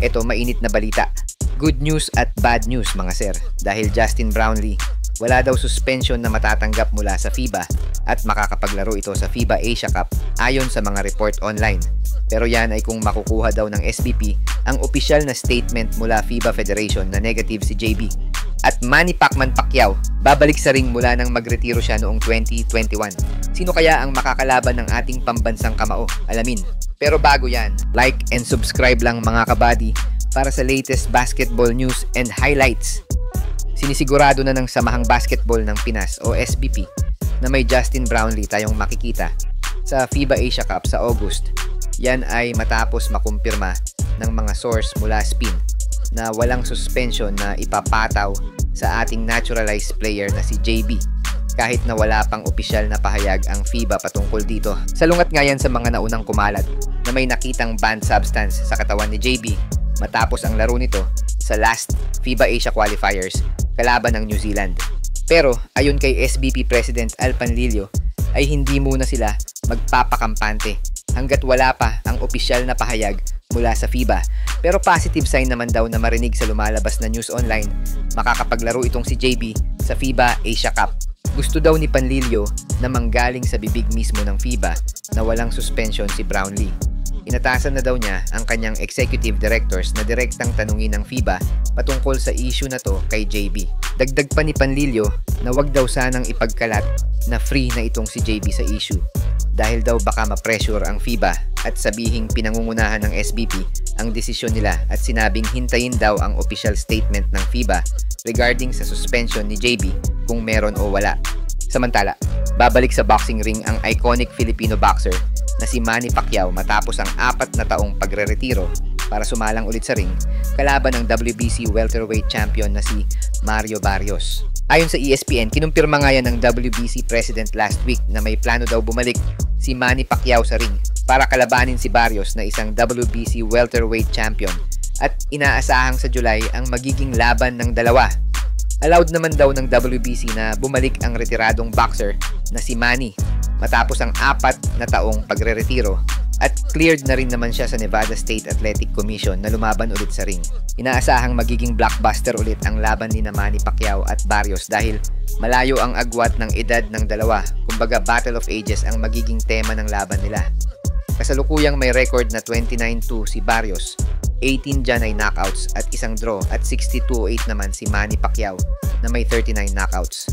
Ito, mainit na balita. Good news at bad news mga sir. Dahil Justin Brownlee, wala daw suspension na matatanggap mula sa FIBA at makakapaglaro ito sa FIBA Asia Cup ayon sa mga report online. Pero yan ay kung makukuha daw ng SBP ang opisyal na statement mula FIBA Federation na negative si JB. At Manny Pacquiao, babalik sa ring mula nang magretiro siya noong 2021. Sino kaya ang makakalaban ng ating pambansang kamao? Alamin. Pero bago yan, like and subscribe lang mga kabady para sa latest basketball news and highlights. Sinisigurado na ng Samahang Basketball ng Pinas o SBP na may Justin Brownlee tayong makikita sa FIBA Asia Cup sa August. Yan ay matapos makumpirma ng mga source mula SPIN na walang suspension na ipapataw sa ating naturalized player na si JB kahit na wala pang opisyal na pahayag ang FIBA patungkol dito. Salungat nga yan sa mga naunang kumalat na may nakitang banned substance sa katawan ni JB matapos ang laro nito sa last FIBA Asia Qualifiers kalaban ng New Zealand. Pero ayon kay SBP President Al Panlilio ay hindi muna sila magpapakampante hanggat wala pa ang opisyal na pahayag mula sa FIBA. Pero positive sign naman daw na marinig sa lumalabas na news online makakapaglaro itong si JB sa FIBA Asia Cup. Gusto daw ni Panlilio na manggaling sa bibig mismo ng FIBA na walang suspension si Brownlee. Inatasan na daw niya ang kanyang executive directors na direktang tanungin ng FIBA patungkol sa issue na to kay JB. Dagdag pa ni Panlilio na wag daw sanang ipagkalat na free na itong si JB sa issue dahil daw baka ma-pressure ang FIBA at sabihing pinangungunahan ng SBP ang desisyon nila at sinabing hintayin daw ang official statement ng FIBA regarding sa suspension ni JB kung meron o wala. Samantala, babalik sa boxing ring ang iconic Filipino boxer na si Manny Pacquiao matapos ang 4 na taong pagre-retiro para sumalang ulit sa ring kalaban ng WBC welterweight champion na si Mario Barrios. Ayon sa ESPN, kinumpirma nga yan ng WBC president last week na may plano daw bumalik si Manny Pacquiao sa ring para kalabanin si Barrios na isang WBC welterweight champion at inaasahang sa July ang magiging laban ng dalawa. Allowed naman daw ng WBC na bumalik ang retiradong boxer na si Manny matapos ang 4 na taong pagre-retiro at cleared na rin naman siya sa Nevada State Athletic Commission na lumaban ulit sa ring. Inaasahang magiging blockbuster ulit ang laban ni Manny Pacquiao at Barrios dahil malayo ang agwat ng edad ng dalawa. Kumbaga Battle of Ages ang magiging tema ng laban nila. Kasalukuyang may record na 29-2 si Barrios, 18 dyan ay knockouts at isang draw at 62-8 naman si Manny Pacquiao na may 39 knockouts.